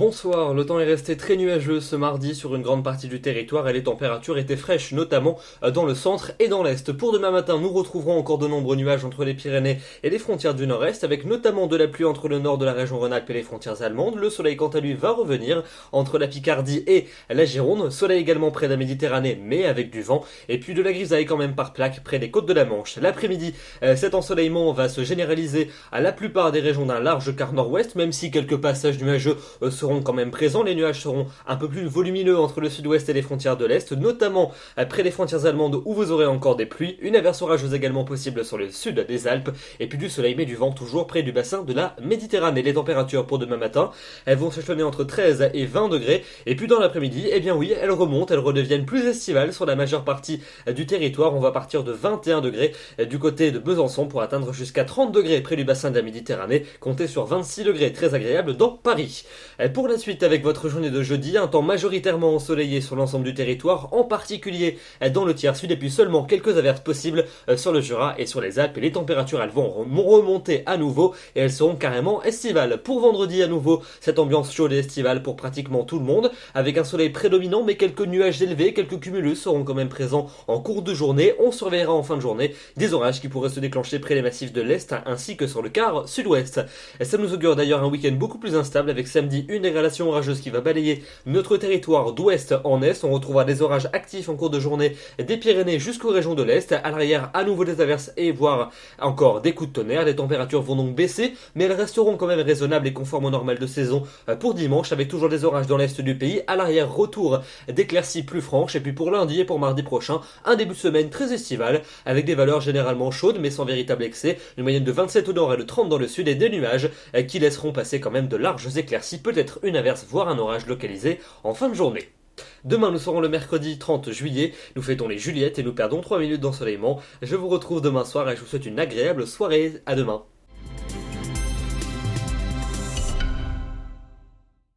Bonsoir, le temps est resté très nuageux ce mardi sur une grande partie du territoire et les températures étaient fraîches, notamment dans le centre et dans l'est. Pour demain matin, nous retrouverons encore de nombreux nuages entre les Pyrénées et les frontières du nord-est, avec notamment de la pluie entre le nord de la région Rhône-Alpes et les frontières allemandes. Le soleil quant à lui va revenir entre la Picardie et la Gironde. Soleil également près de la Méditerranée, mais avec du vent, et puis de la grisaille quand même par plaque près des côtes de la Manche. L'après-midi, cet ensoleillement va se généraliser à la plupart des régions d'un large quart nord-ouest, même si quelques passages nuageux seront quand même présents. Les nuages seront un peu plus volumineux entre le sud-ouest et les frontières de l'est, notamment près des frontières allemandes où vous aurez encore des pluies. Une averse orageuse également possible sur le sud des Alpes, et puis du soleil mais du vent toujours près du bassin de la Méditerranée. Les températures pour demain matin, elles vont s'échelonner entre 13 et 20 degrés, et puis dans l'après-midi, eh bien oui, elles remontent, elles redeviennent plus estivales sur la majeure partie du territoire. On va partir de 21 degrés du côté de Besançon pour atteindre jusqu'à 30 degrés près du bassin de la Méditerranée, comptez sur 26 degrés très agréable dans Paris. Pour la suite, avec votre journée de jeudi, un temps majoritairement ensoleillé sur l'ensemble du territoire, en particulier dans le tiers sud, et puis seulement quelques averses possibles sur le Jura et sur les Alpes. Et les températures, elles vont remonter à nouveau et elles seront carrément estivales. Pour vendredi, à nouveau, cette ambiance chaude et estivale pour pratiquement tout le monde, avec un soleil prédominant, mais quelques nuages élevés, quelques cumulus seront quand même présents en cours de journée. On surveillera en fin de journée des orages qui pourraient se déclencher près des massifs de l'Est, ainsi que sur le quart sud-ouest. Ça nous augure d'ailleurs un week-end beaucoup plus instable, avec samedi une dégradation orageuse qui va balayer notre territoire d'ouest en est. On retrouvera des orages actifs en cours de journée des Pyrénées jusqu'aux régions de l'Est. À l'arrière, à nouveau des averses et voire encore des coups de tonnerre. Les températures vont donc baisser, mais elles resteront quand même raisonnables et conformes au normal de saison pour dimanche, avec toujours des orages dans l'Est du pays. À l'arrière, retour d'éclaircies plus franches. Et puis pour lundi et pour mardi prochain, un début de semaine très estival, avec des valeurs généralement chaudes, mais sans véritable excès. Une moyenne de 27 au nord et de 30 dans le sud, et des nuages qui laisseront passer quand même de larges éclaircies, peut-être une averse, voire un orage localisé en fin de journée. Demain, nous serons le mercredi 30 juillet, nous fêtons les Juliettes et nous perdons 3 minutes d'ensoleillement. Je vous retrouve demain soir et je vous souhaite une agréable soirée. À demain.